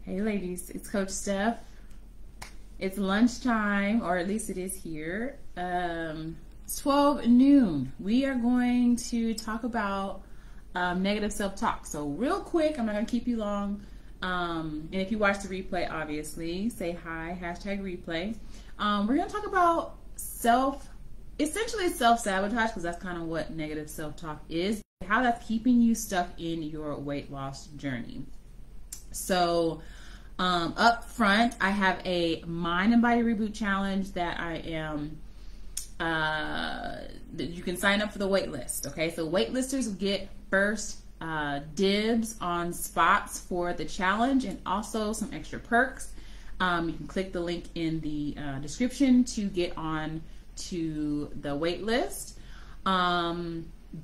Hey ladies, it's Coach Steph. It's lunchtime, or at least it is here. It's 12 noon. We are going to talk about negative self-talk. So real quick, I'm not going to keep you long. And if you watch the replay, obviously, say hi, hashtag replay. We're going to talk about essentially self-sabotage, because that's kind of what negative self-talk is. How that's keeping you stuck in your weight loss journey. So up front, I have a mind and body reboot challenge that I am that you can sign up for the wait list. Okay, so waitlisters get first dibs on spots for the challenge and also some extra perks. You can click the link in the description to get on to the wait list.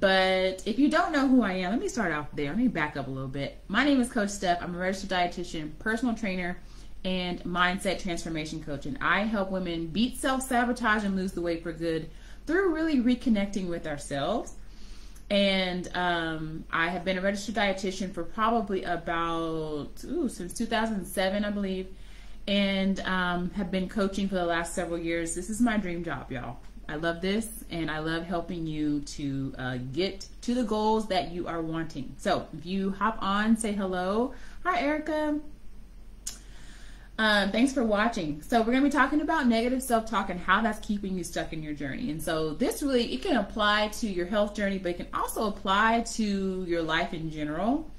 But if you don't know who I am, let me start off there. Let me back up a little bit. My name is Coach Steph. I'm a registered dietitian, personal trainer, and mindset transformation coach. And I help women beat self-sabotage and lose the weight for good through really reconnecting with ourselves. And I have been a registered dietitian for probably about, since 2007, I believe. And have been coaching for the last several years. This is my dream job, y'all. I love this, and I love helping you to get to the goals that you are wanting. So if you hop on, say hello. Hi, Erica. Thanks for watching. So we're going to be talking about negative self-talk and how that's keeping you stuck in your journey. And so this really, it can apply to your health journey, but it can also apply to your life in general.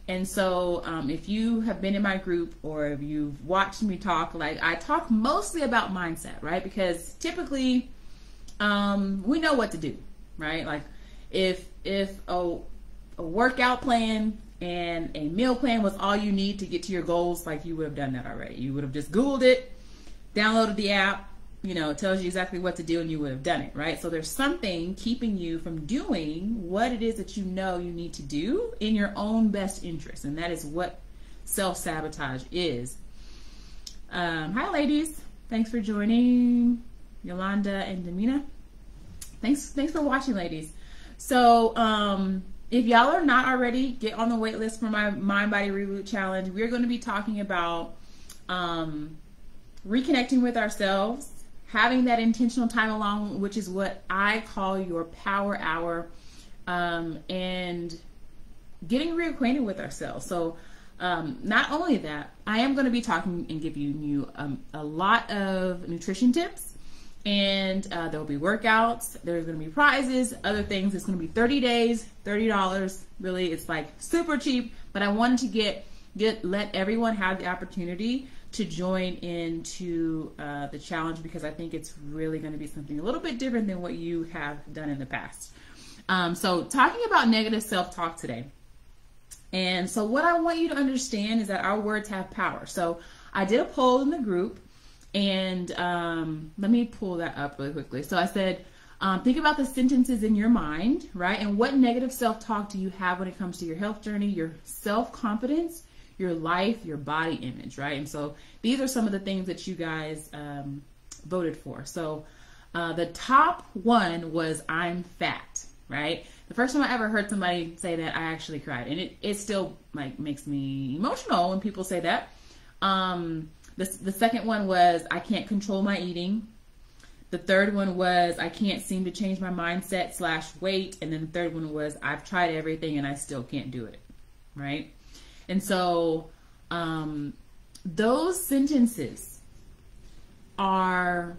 And so if you have been in my group or if you've watched me talk, like I talk mostly about mindset, right? Because typically we know what to do, right? Like if a workout plan and a meal plan was all you need to get to your goals, like you would have done that already. You would have just Googled it, downloaded the app, it tells you exactly what to do and you would have done it, right? So there's something keeping you from doing what it is that you know you need to do in your own best interest. And that is what self-sabotage is. Hi ladies, thanks for joining. Yolanda and Damina. Thanks for watching, ladies. So if y'all are not already, get on the wait list for my Mind Body Reboot Challenge. We're going to be talking about reconnecting with ourselves, having that intentional time alone, which is what I call your power hour, and getting reacquainted with ourselves. So not only that, I am going to be talking and giving you a lot of nutrition tips. And there will be workouts, there's going to be prizes, other things. It's going to be 30 days, $30. Really, it's like super cheap. But I wanted to let everyone have the opportunity to join into the challenge, because I think it's really going to be something a little bit different than what you have done in the past. So talking about negative self-talk today. And so what I want you to understand is that our words have power. So I did a poll in the group. And let me pull that up really quickly. So I said, think about the sentences in your mind, right? And what negative self-talk do you have when it comes to your health journey, your self-confidence, your life, your body image, right? And so these are some of the things that you guys voted for. So the top one was I'm fat, right? The first time I ever heard somebody say that, I actually cried. And it still like makes me emotional when people say that. The second one was, I can't control my eating. The third one was, I can't seem to change my mindset / weight. And then the third one was, I've tried everything and I still can't do it, right? And so those sentences are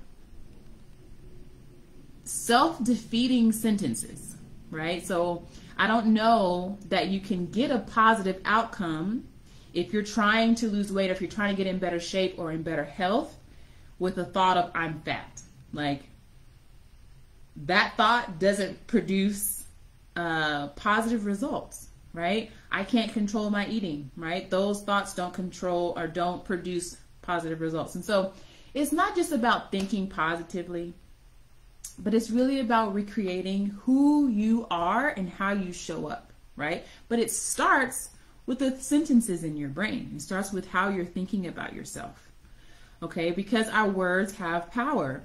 self-defeating sentences, right? So I don't know that you can get a positive outcome if you're trying to lose weight, or if you're trying to get in better shape or in better health with the thought of I'm fat. Like, that thought doesn't produce positive results, right? I can't control my eating, right? Those thoughts don't control or don't produce positive results. And so it's not just about thinking positively, but it's really about recreating who you are and how you show up, right? But it starts with the sentences in your brain. It starts with how you're thinking about yourself, okay? Because our words have power.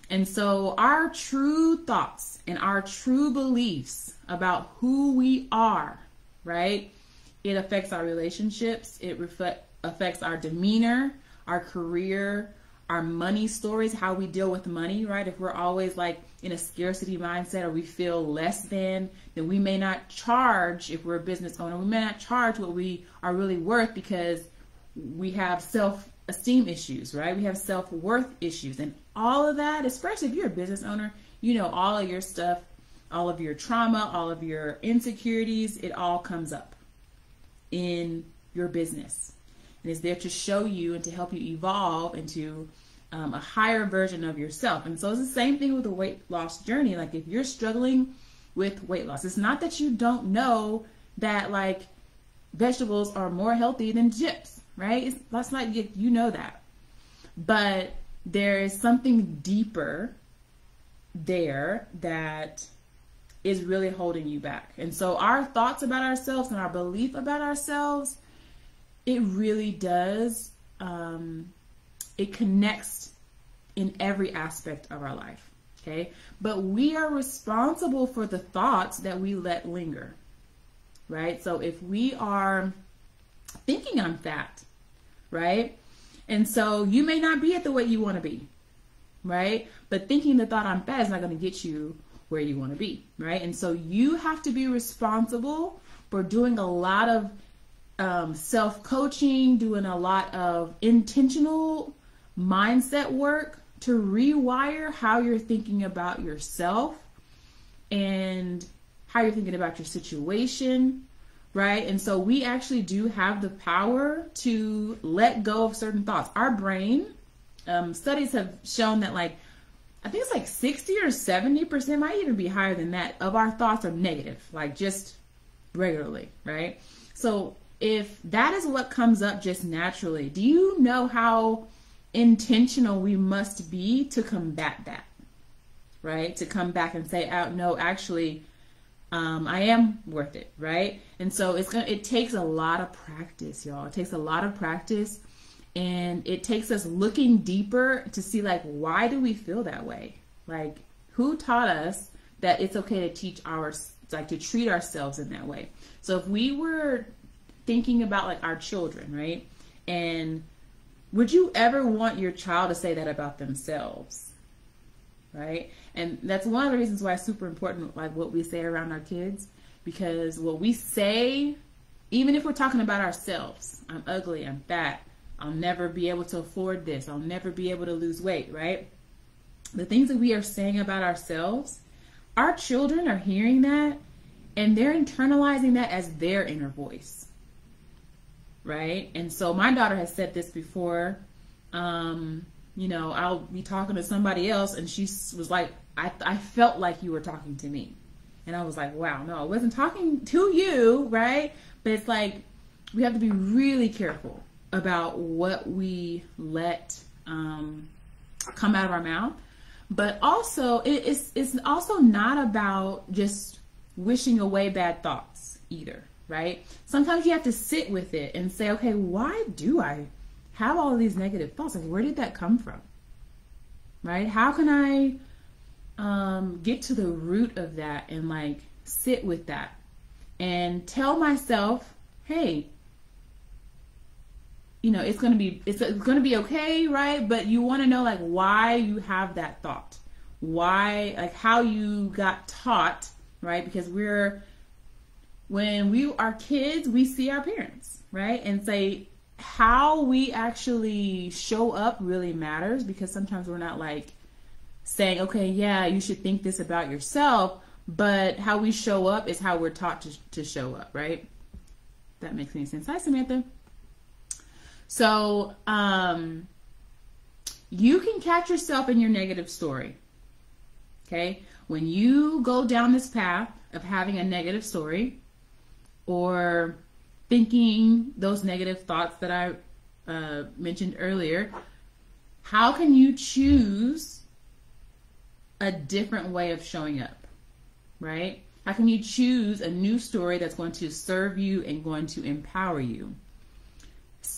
And so our true thoughts and our true beliefs about who we are, right? It affects our relationships. It affects our demeanor, our career, our money stories, how we deal with money, right? If we're always like in a scarcity mindset or we feel less than, then we may not charge, if we're a business owner, we may not charge what we are really worth because we have self-esteem issues, right? We have self-worth issues. And all of that, especially if you're a business owner, you know, all of your stuff, all of your trauma, all of your insecurities, it all comes up in your business. And it's there to show you and to help you evolve into a higher version of yourself. And so it's the same thing with the weight loss journey. Like if you're struggling with weight loss, it's not that you don't know that like vegetables are more healthy than chips, right? That's not, you know that. But there is something deeper there that is really holding you back. And so our thoughts about ourselves and our belief about ourselves, it really does, it connects in every aspect of our life, okay? But we are responsible for the thoughts that we let linger, right? So if we are thinking I'm fat, right? And so you may not be at the weight you want to be, right? But thinking the thought I'm fat is not going to get you where you want to be, right? And so you have to be responsible for doing a lot of self-coaching, doing a lot of intentional mindset work to rewire how you're thinking about yourself and how you're thinking about your situation, right? And so we actually do have the power to let go of certain thoughts. Our brain, studies have shown that like, I think it's like 60 or 70%, might even be higher than that, of our thoughts are negative, like just regularly, right? So if that is what comes up just naturally, do you know how intentional we must be to combat that, right? To come back and say, oh, no, actually, I am worth it, right? And so it takes a lot of practice, y'all. It takes a lot of practice, and it takes us looking deeper to see, like, why do we feel that way? Like, who taught us that it's okay to treat ourselves in that way? So if we were thinking about like our children, right? And would you ever want your child to say that about themselves, right? And that's one of the reasons why it's super important, like what we say around our kids, because what we say, even if we're talking about ourselves, I'm ugly, I'm fat, I'll never be able to afford this, I'll never be able to lose weight, right? The things that we are saying about ourselves, our children are hearing that and they're internalizing that as their inner voice. Right? And so my daughter has said this before, you know, I'll be talking to somebody else and she was like, I felt like you were talking to me. And I was like, wow, no, I wasn't talking to you, right? But it's like, we have to be really careful about what we let come out of our mouth. But also, it's also not about just wishing away bad thoughts either. Right? Sometimes you have to sit with it and say, okay, why do I have all of these negative thoughts? Like, where did that come from? Right? How can I get to the root of that and like sit with that and tell myself, hey, you know, it's gonna be okay, right? But you want to know like why you have that thought, why, like how you got taught, right? Because when we are kids, we see our parents, right? And say how we actually show up really matters, because sometimes we're not like saying, okay, yeah, you should think this about yourself, but how we show up is how we're taught to show up, right? That makes any sense. Hi, Samantha. So you can catch yourself in your negative story, okay? When you go down this path of having a negative story, or thinking those negative thoughts that I mentioned earlier, how can you choose a different way of showing up, right? How can you choose a new story that's going to serve you and going to empower you?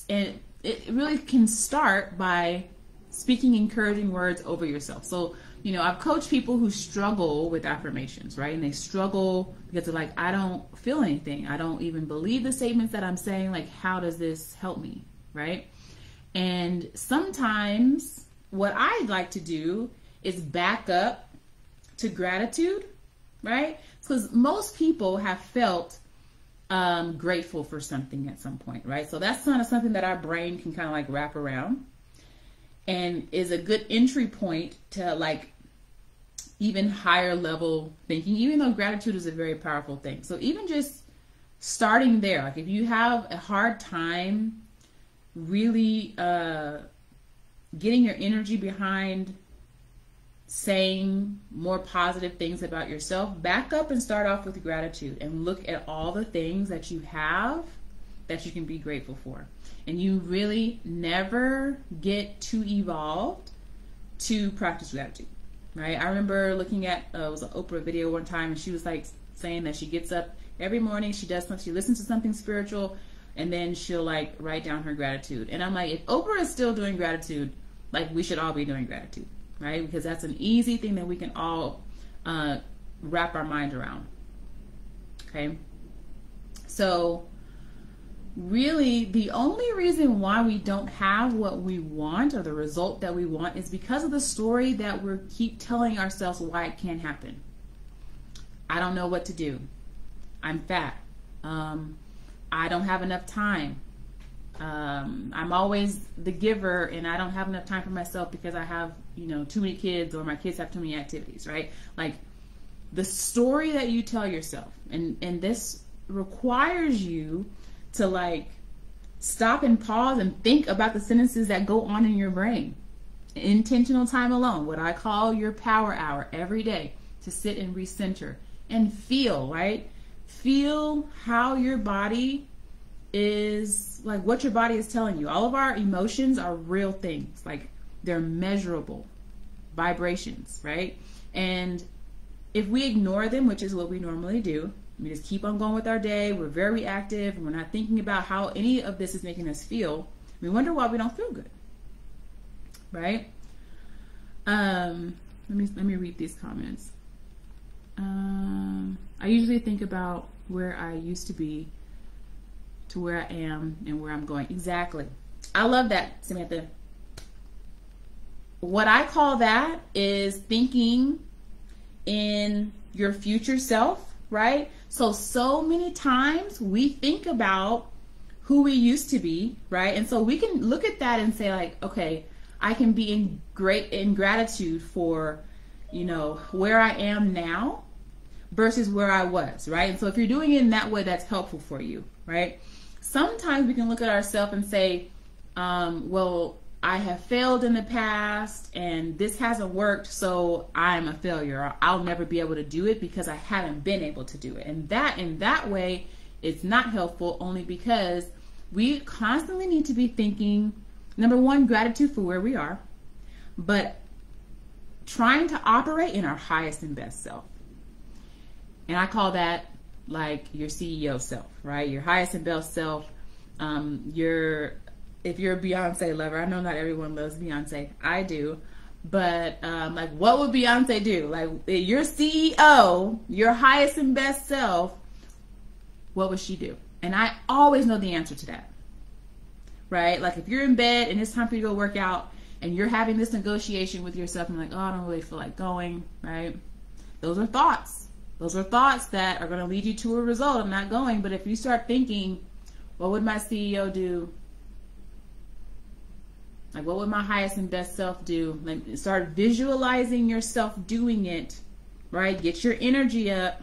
And it really can start by speaking encouraging words over yourself. So, you know, I've coached people who struggle with affirmations, right? And they struggle because they're like, I don't feel anything. I don't even believe the statements that I'm saying. Like, how does this help me, right? And sometimes what I like to do is back up to gratitude, right? Because most people have felt grateful for something at some point, right? So that's kind of something that our brain can kind of like wrap around and is a good entry point to like even higher level thinking, even though gratitude is a very powerful thing. So even just starting there, like if you have a hard time really getting your energy behind saying more positive things about yourself, back up and start off with gratitude and look at all the things that you have that you can be grateful for. And you really never get too evolved to practice gratitude, right? I remember looking at, it was an Oprah video one time, and she was like saying that she gets up every morning, she does something, she listens to something spiritual, and then she'll like write down her gratitude. And I'm like, if Oprah is still doing gratitude, like we should all be doing gratitude, right? Because that's an easy thing that we can all wrap our mind around. Okay. So really the only reason why we don't have what we want or the result that we want is because of the story that we keep telling ourselves why it can't happen. I don't know what to do. I'm fat. I don't have enough time. I'm always the giver and I don't have enough time for myself because I have, too many kids, or my kids have too many activities, right? Like the story that you tell yourself, and this requires you to like stop and pause and think about the sentences that go on in your brain. Intentional time alone, what I call your power hour every day, to sit and recenter and feel, right? Feel how your body is, like what your body is telling you. All of our emotions are real things, like they're measurable vibrations, right? And if we ignore them, which is what we normally do, we just keep on going with our day, we're very reactive, and we're not thinking about how any of this is making us feel, we wonder why we don't feel good, right? Let me read these comments. I usually think about where I used to be to where I am and where I'm going. Exactly. I love that, Samantha. What I call that is thinking in your future self, right? So many times we think about who we used to be, right? And so we can look at that and say like, okay, I can be in gratitude for, where I am now versus where I was, right? And so if you're doing it in that way, that's helpful for you, right? Sometimes we can look at ourselves and say, well, I have failed in the past and this hasn't worked, so I'm a failure, or I'll never be able to do it because I haven't been able to do it. And that in that way, it's not helpful, only because we constantly need to be thinking, number one, gratitude for where we are, but trying to operate in our highest and best self. And I call that like your CEO self, right? Your highest and best self. If you're a Beyonce lover, I know not everyone loves Beyonce. I do. But like, what would Beyonce do? Like, your CEO, your highest and best self, what would she do? And I always know the answer to that, right? Like, if you're in bed and it's time for you to go work out and you're having this negotiation with yourself and like, oh, I don't really feel like going, right? Those are thoughts. Those are thoughts that are going to lead you to a result of not going. But if you start thinking, what would my CEO do? Like, what would my highest and best self do? Like, start visualizing yourself doing it, right? Get your energy up.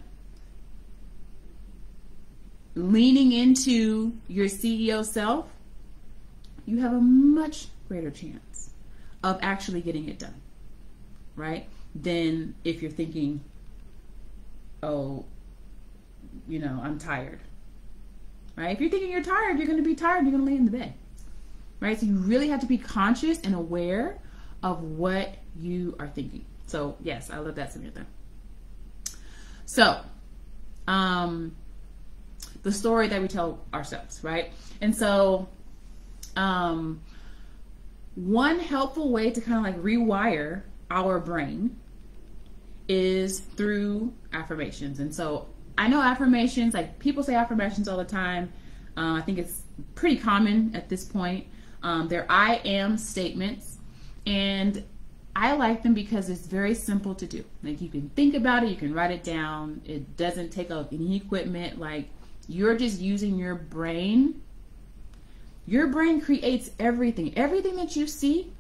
Leaning into your CEO self, you have a much greater chance of actually getting it done, right? Than if you're thinking, oh, I'm tired, right? If you're thinking you're tired, you're going to be tired, you're going to lay in the bed. Right? So you really have to be conscious and aware of what you are thinking. So yes, I love that, Samantha. So, the story that we tell ourselves, right? And so, one helpful way to kind of like rewire our brain is through affirmations. And so I know affirmations, like people say affirmations all the time. I think it's pretty common at this point. They're I am statements, and I like them because it's very simple to do. Like, you can think about it, you can write it down. It doesn't take up any equipment. Like, you're just using your brain. Your brain creates everything. Everything that you see,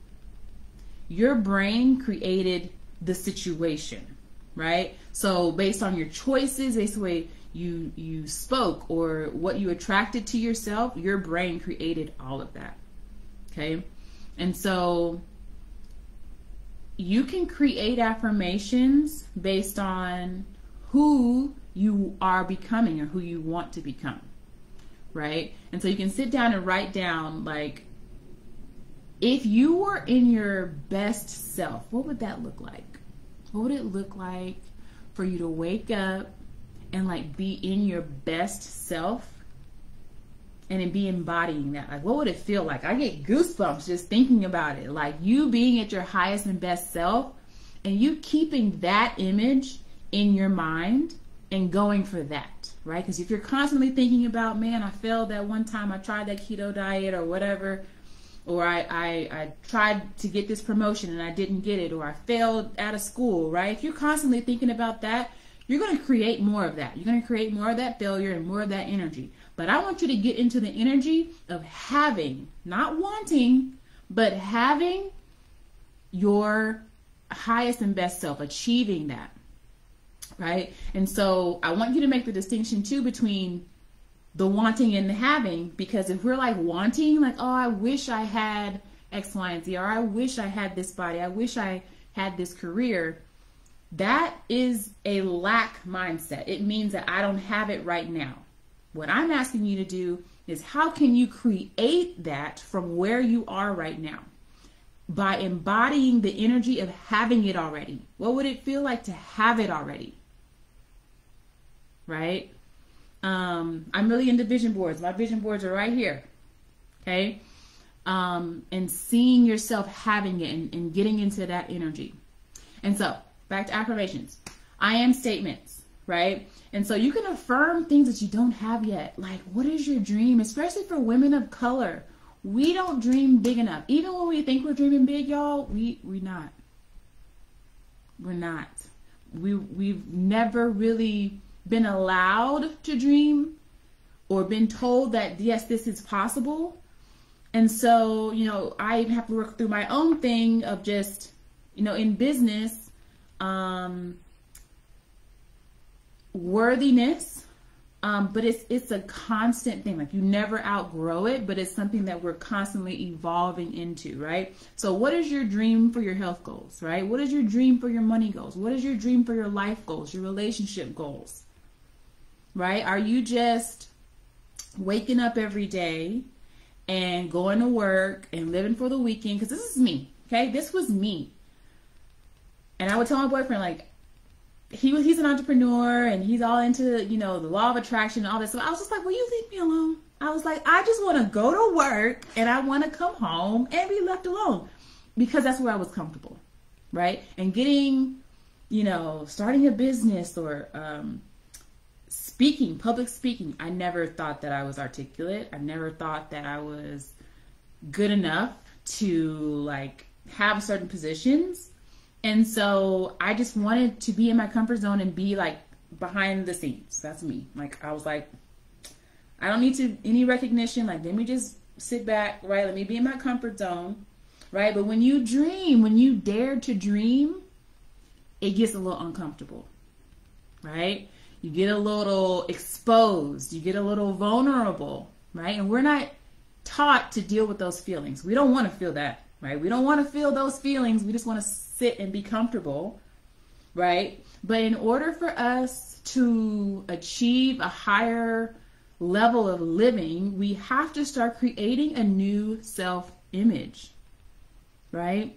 your brain created the situation, right? So based on your choices, based on the way you spoke or what you attracted to yourself, your brain created all of that. Okay? And so you can create affirmations based on who you are becoming or who you want to become, right? And so you can sit down and write down, like, if you were in your best self, what would that look like? What would it look like for you to wake up and like be in your best self and be embodying that? Like, what would it feel like? I get goosebumps just thinking about it. Like, you being at your highest and best self and you keeping that image in your mind and going for that, right? Because if you're constantly thinking about, man, I failed that one time I tried that keto diet or whatever, or I tried to get this promotion and I didn't get it, or I failed out of school, right? If you're constantly thinking about that, you're going to create more of that. You're going to create more of that failure and more of that energy. But I want you to get into the energy of having, not wanting, but having your highest and best self, achieving that, right? And so I want you to make the distinction too between the wanting and the having, because if we're like wanting, like, oh, I wish I had X, Y, and Z, or I wish I had this body, I wish I had this career, that is a lack mindset. It means that I don't have it right now. What I'm asking you to do is, how can you create that from where you are right now? By embodying the energy of having it already. What would it feel like to have it already? Right? I'm really into vision boards. My vision boards are right here. Okay? And seeing yourself having it and getting into that energy. And so, back to affirmations. I am statements, right? And so you can affirm things that you don't have yet. Like, what is your dream? Especially for women of color. We don't dream big enough. Even when we think we're dreaming big, y'all, we're not. We're not. We've never really been allowed to dream or been told that, yes, this is possible. And so, you know, I even have to work through my own thing of just, you know, in business, worthiness, but it's a constant thing. Like, you never outgrow it, but it's something that we're constantly evolving into, right? So what is your dream for your health goals, right? What is your dream for your money goals? What is your dream for your life goals, your relationship goals, right? Are you just waking up every day and going to work and living for the weekend? Because this is me, okay? This was me. And I would tell my boyfriend, like, he's an entrepreneur and he's all into, you know, the law of attraction and all this stuff. I was just like, will you leave me alone? I was like, I just want to go to work and I want to come home and be left alone, because that's where I was comfortable, right? And getting, you know, starting a business or speaking, public speaking, I never thought that I was articulate. I never thought that I was good enough to, like, have certain positions. And so I just wanted to be in my comfort zone and be, like, behind the scenes. That's me. Like, I was like, I don't need any recognition. Like, let me just sit back, right? Let me be in my comfort zone, right? But when you dream, when you dare to dream, it gets a little uncomfortable, right? You get a little exposed. You get a little vulnerable, right? And we're not taught to deal with those feelings. We don't want to feel that, right? We don't want to feel those feelings. We just want to sit and be comfortable, right? But in order for us to achieve a higher level of living, we have to start creating a new self-image, right?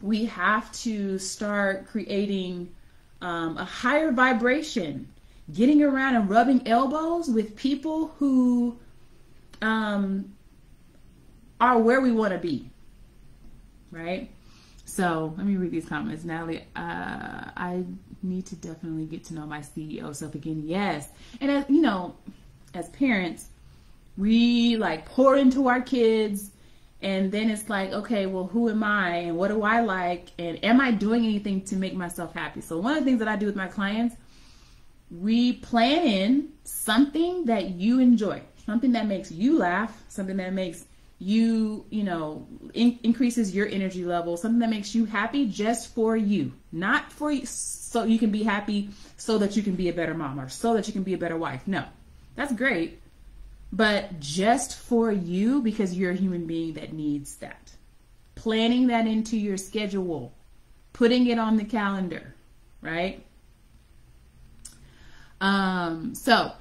We have to start creating a higher vibration, getting around and rubbing elbows with people who are where we want to be, right? So let me read these comments. Natalie, I need to definitely get to know my CEO self again. Yes. And as you know, as parents, we like pour into our kids And then it's like, okay, well, who am I and what do I like? And am I doing anything to make myself happy? So one of the things that I do with my clients, we plan in something that you enjoy, something that makes you laugh, something that makes you, increases your energy level, something that makes you happy just for you, not for you, so you can be happy so that you can be a better mom or so that you can be a better wife. No, that's great. But just for you, because you're a human being that needs that. Planning that into your schedule, putting it on the calendar, right? So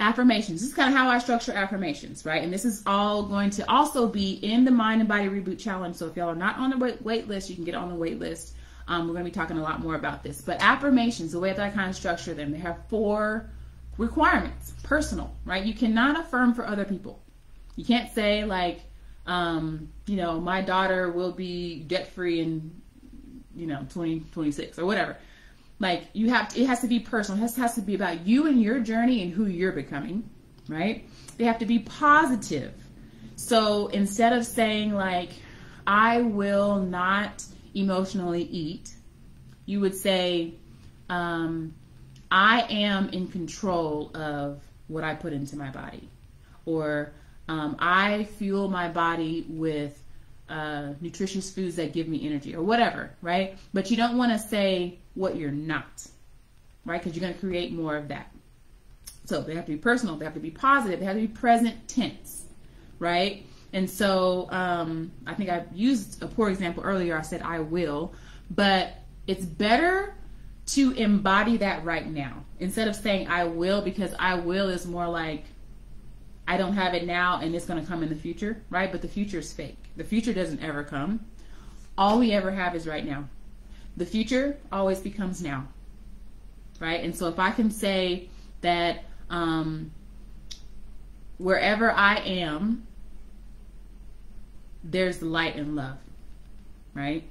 affirmations. This is kind of how I structure affirmations, right? And this is all going to also be in the Mind and Body Reboot Challenge. So if y'all are not on the wait list, you can get on the wait list. We're going to be talking a lot more about this. But affirmations, the way that I kind of structure them, they have 4 requirements. Personal, right? You cannot affirm for other people. You can't say like, my daughter will be debt free in, 2026 or whatever. Like it has to be personal. It has to be about you and your journey and who you're becoming, right? They have to be positive. So instead of saying like, I will not emotionally eat, you would say, I am in control of what I put into my body, or I fuel my body with nutritious foods that give me energy, or whatever, right? But you don't want to say what you're not, right? Because you're going to create more of that. So they have to be personal, they have to be positive, they have to be present tense, right? And so I think I used a poor example earlier. I said I will, but it's better to embody that right now instead of saying I will, because I will is more like I don't have it now and it's going to come in the future, right? But the future is fake. The future doesn't ever come. All we ever have is right now. The future always becomes now, right? And so if I can say that wherever I am, there's light and love, right?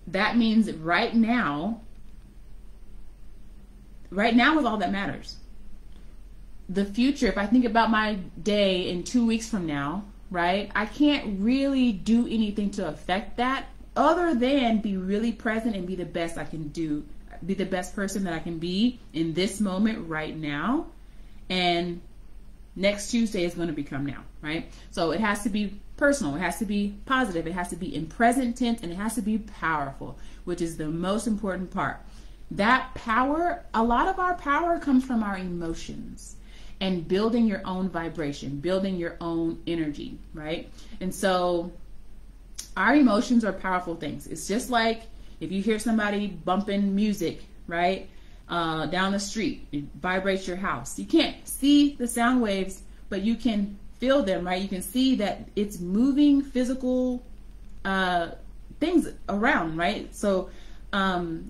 That means right now is all that matters. The future, if I think about my day in 2 weeks from now, right, I can't really do anything to affect that other than be really present and be the best I can do, be the best person that I can be in this moment right now. And next Tuesday is going to become now, right? So it has to be personal, it has to be positive, it has to be in present tense, and it has to be powerful, which is the most important part. That power, a lot of our power comes from our emotions and building your own vibration, building your own energy, right? And so our emotions are powerful things. It's just like if you hear somebody bumping music, right, down the street, it vibrates your house. You can't see the sound waves, but you can feel them, right? You can see that it's moving physical things around, right? So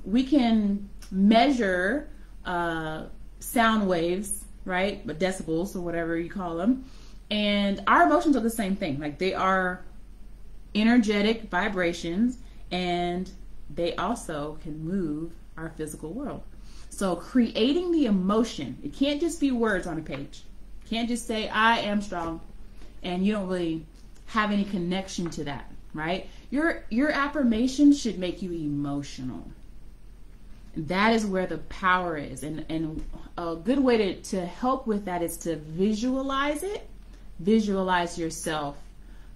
we can measure sound waves, right? But decibels or whatever you call them. And our emotions are the same thing. Like they are energetic vibrations, and they also can move our physical world. So creating the emotion, it can't just be words on a page. You can't just say, I am strong, and you don't really have any connection to that, right? Your affirmation should make you emotional. That is where the power is. And a good way to help with that is to visualize it. Visualize yourself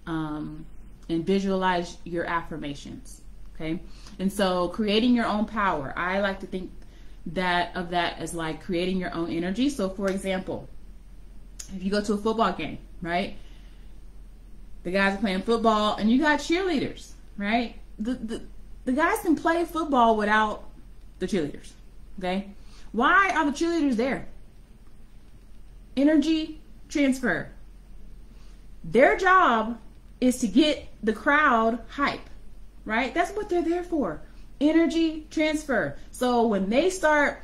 and visualize your affirmations. Okay? And so creating your own power. I like to think of that as like creating your own energy. So for example, if you go to a football game, right? The guys are playing football and you got cheerleaders, right? The guys can play football without the cheerleaders, okay? Why are the cheerleaders there? Energy transfer. Their job is to get the crowd hype, right? That's what they're there for. Energy transfer. So when they start,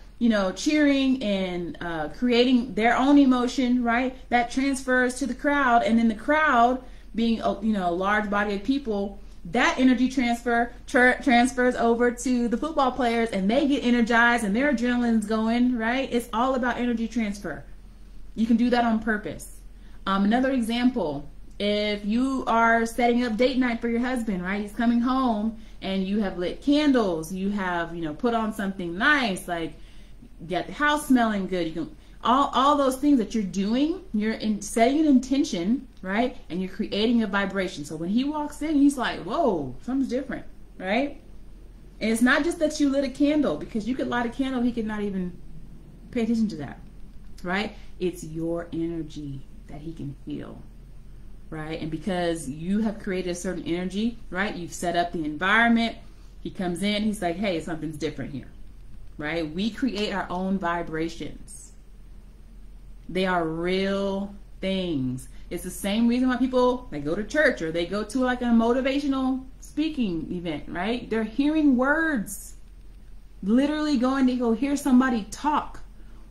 cheering and creating their own emotion, right? That transfers to the crowd, and then the crowd being a large body of people, that energy transfers over to the football players, and they get energized and their adrenaline's going, right? It's all about energy transfer. You can do that on purpose. Another example, if you are setting up date night for your husband, right? He's coming home and you have lit candles, you have, put on something nice, like you got the house smelling good. You can all those things that you're doing, you're setting an intention, right? And you're creating a vibration. So when he walks in, he's like, whoa, something's different, right? And it's not just that you lit a candle, because you could light a candle, he could not even pay attention to that, right? It's your energy that he can feel, right? And because you have created a certain energy, right? You've set up the environment. He comes in, he's like, hey, something's different here, right? We create our own vibrations. They are real things. It's the same reason why people, they go to church or they go to like a motivational speaking event, right? They're hearing words, literally going to go hear somebody talk.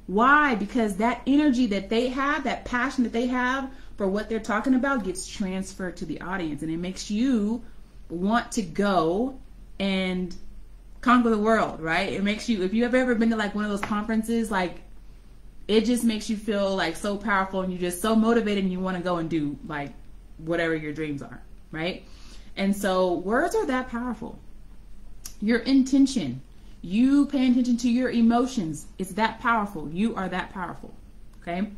Why? Because that energy that they have, that passion that they have for what they're talking about gets transferred to the audience, and it makes you want to go and conquer the world, right? It makes you, if you have ever been to like one of those conferences, like it just makes you feel like so powerful, and you're just so motivated and you want to go and do like whatever your dreams are, right? And so words are that powerful. Your intention, you paying attention to your emotions, is that powerful. You are that powerful, okay?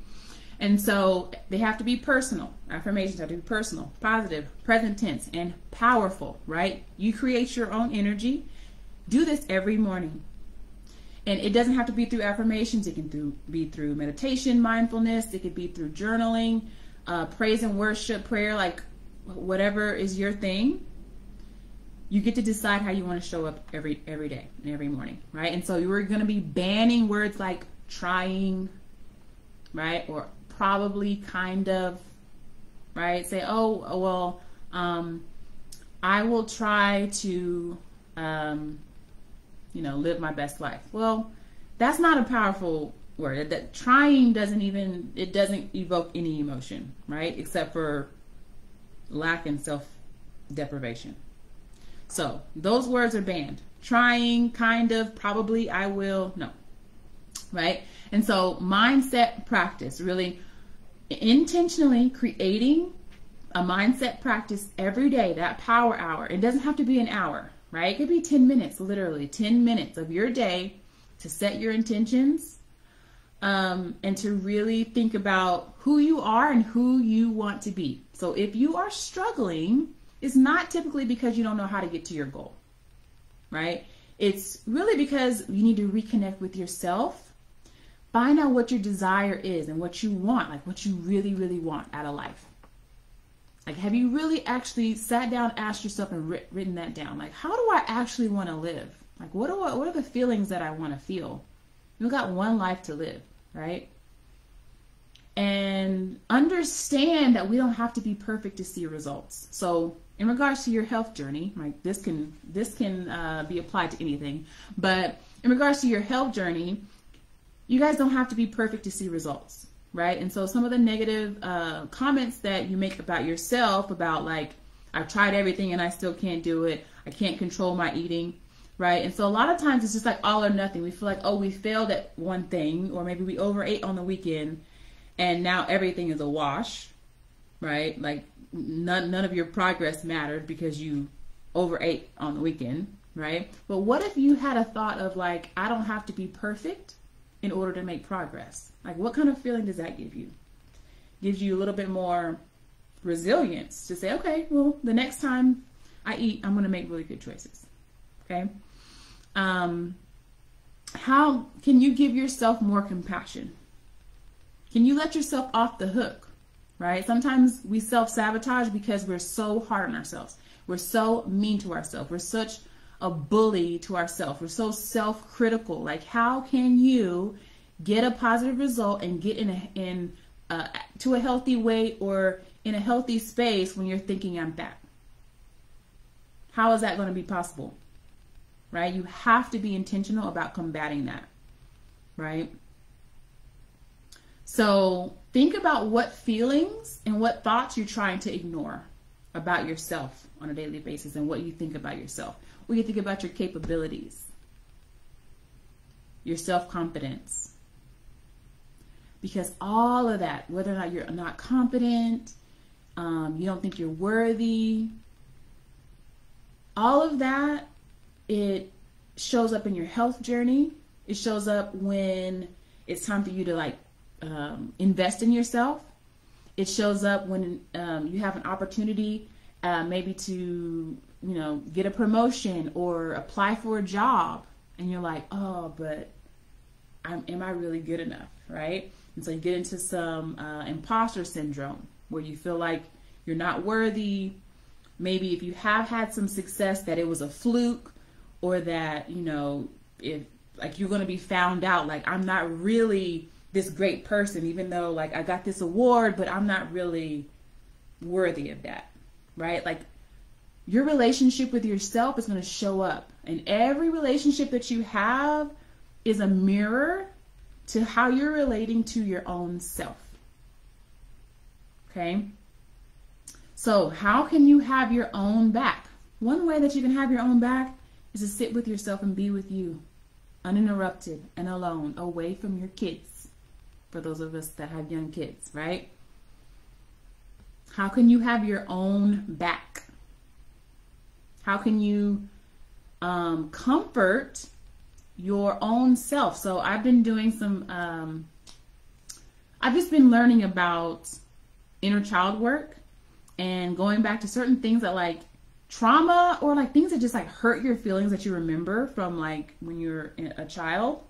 And so they have to be personal. Affirmations have to be personal, positive, present tense, and powerful, right? You create your own energy. Do this every morning. And it doesn't have to be through affirmations. It can be through meditation, mindfulness. It could be through journaling, praise and worship, prayer, like whatever is your thing. You get to decide how you want to show up every day and every morning, right? And so you're going to be banning words like trying, right? Or probably, kind of, right? Say, oh, well, I will try to, live my best life. Well, that's not a powerful word. That trying doesn't evoke any emotion, right? Except for lack and self-deprivation. So those words are banned. Trying, kind of, probably, I will, no, right? And so mindset practice, really intentionally creating a mindset practice every day, that power hour. It doesn't have to be an hour, right? It could be 10 minutes, literally 10 minutes of your day to set your intentions, and to really think about who you are and who you want to be. So if you are struggling, it's not typically because you don't know how to get to your goal, right? It's really because you need to reconnect with yourself, find out what your desire is and what you want, like what you really, really want out of life. Like, have you really actually sat down, asked yourself and written that down? Like, how do I actually want to live? Like, what are the feelings that I want to feel? You've got one life to live, right? And understand that we don't have to be perfect to see results. So in regards to your health journey, like this can be applied to anything, but in regards to your health journey, you guys don't have to be perfect to see results, right? And so some of the negative comments that you make about yourself, about like, I've tried everything and I still can't do it, I can't control my eating, right? And so a lot of times it's just like all or nothing. We feel like, oh, we failed at one thing, or maybe we overate on the weekend and now everything is a wash, right? Like none of your progress mattered because you overate on the weekend, right? But what if you had a thought of like, I don't have to be perfect in order to make progress? Like, what kind of feeling does that give you? Gives you a little bit more resilience to say, okay, well, the next time I eat, I'm going to make really good choices. Okay. How can you give yourself more compassion? Can you let yourself off the hook, right? Sometimes we self-sabotage because we're so hard on ourselves. We're so mean to ourselves. We're such a bully to ourselves. We're so self-critical. Like, how can you get a positive result and get to a healthy weight or in a healthy space when you're thinking I'm fat? How is that going to be possible? Right? You have to be intentional about combating that, right? So think about what feelings and what thoughts you're trying to ignore about yourself on a daily basis, and what you think about yourself. What you think about your capabilities, your self-confidence. Because all of that, whether or not you're not confident, you don't think you're worthy, all of that, it shows up in your health journey. It shows up when it's time for you to like invest in yourself. It shows up when you have an opportunity maybe to, get a promotion or apply for a job. And you're like, oh, but am I really good enough, right? And so you get into some imposter syndrome where you feel like you're not worthy. Maybe if you have had some success, that it was a fluke, or that, if like you're going to be found out, like I'm not really this great person, even though like I got this award, but I'm not really worthy of that, right? Like your relationship with yourself is going to show up, and every relationship that you have is a mirror to how you're relating to your own self. Okay? So how can you have your own back? One way that you can have your own back is to sit with yourself and be with you, uninterrupted and alone, away from your kids. For those of us that have young kids, right? How can you have your own back? How can you comfort your own self? So I've been doing some, I've just been learning about inner child work and going back to certain things that like trauma, or like things that just like hurt your feelings that you remember from like when you're a child,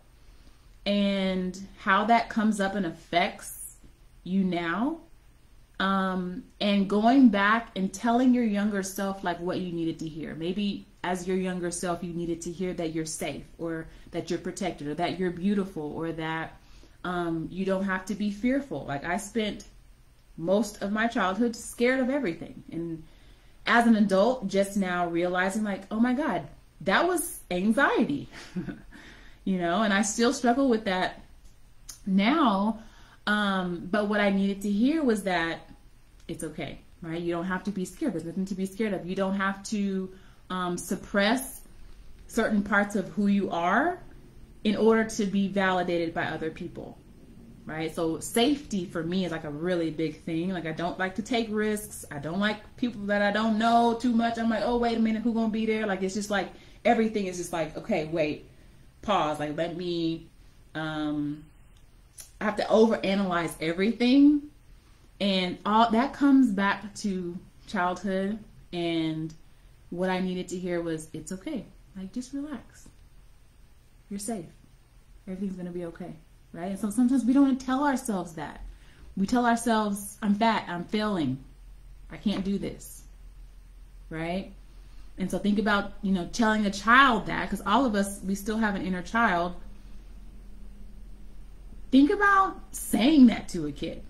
and how that comes up and affects you now. And going back and telling your younger self like what you needed to hear. Maybe as your younger self, you needed to hear that you're safe, or that you're protected, or that you're beautiful, or that you don't have to be fearful. Like I spent most of my childhood scared of everything. And as an adult, just now realizing like, oh my God, that was anxiety, and I still struggle with that now. But what I needed to hear was that it's okay, right? You don't have to be scared. There's nothing to be scared of. You don't have to suppress certain parts of who you are in order to be validated by other people, right? So safety for me is like a really big thing. Like I don't like to take risks. I don't like people that I don't know too much. I'm like, oh, wait a minute, who's gonna be there? Like it's just like everything is just like, okay, wait, pause. Like let me, I have to overanalyze everything. And all that comes back to childhood, and what I needed to hear was, it's okay. Like, just relax. You're safe. Everything's going to be okay, right? And so sometimes we don't tell ourselves that. We tell ourselves, I'm fat, I'm failing, I can't do this, right? And so think about, telling a child that, because all of us, we still have an inner child. Think about saying that to a kid,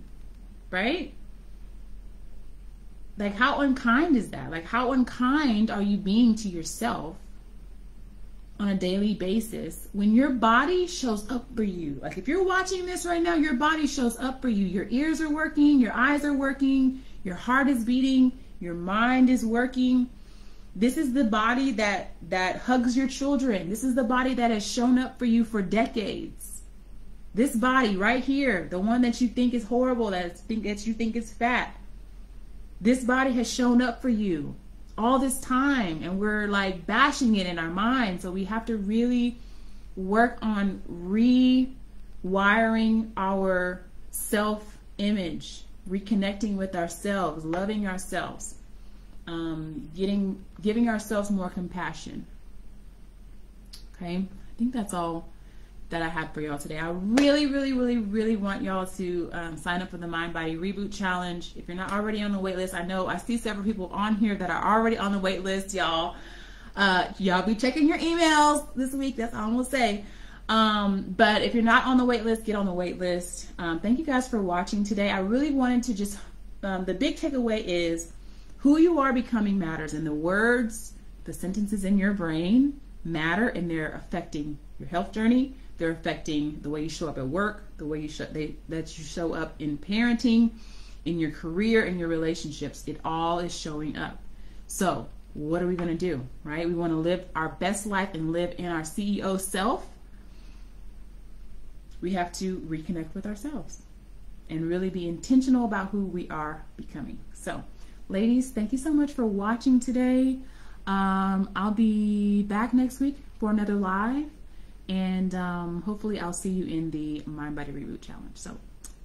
right? Like, how unkind is that? Like, how unkind are you being to yourself on a daily basis when your body shows up for you? Like, if you're watching this right now, your body shows up for you. Your ears are working, your eyes are working, your heart is beating, your mind is working. This is the body that hugs your children. This is the body that has shown up for you for decades. This body right here, the one that you think is horrible, that you think is fat, this body has shown up for you all this time, and we're like bashing it in our mind. So we have to really work on rewiring our self-image, reconnecting with ourselves, loving ourselves, giving ourselves more compassion. Okay, I think that's all that I have for y'all today. I really, really, really, really want y'all to sign up for the Mind Body Reboot Challenge. If you're not already on the wait list, I know I see several people on here that are already on the wait list, y'all. Y'all be checking your emails this week. That's all I'm gonna say. But if you're not on the wait list, get on the wait list. Thank you guys for watching today. I really wanted to just, the big takeaway is who you are becoming matters, and the words, the sentences in your brain matter, and they're affecting your health journey. They're affecting the way you show up at work, the way you that you show up in parenting, in your career, in your relationships. It all is showing up. So what are we going to do, right? We want to live our best life and live in our CEO self. We have to reconnect with ourselves. and really be intentional about who we are becoming. So, ladies, thank you so much for watching today. I'll be back next week for another live, and hopefully I'll see you in the Mind Body Reboot Challenge. So,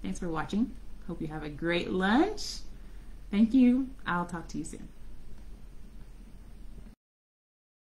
thanks for watching. Hope you have a great lunch. Thank you. I'll talk to you soon.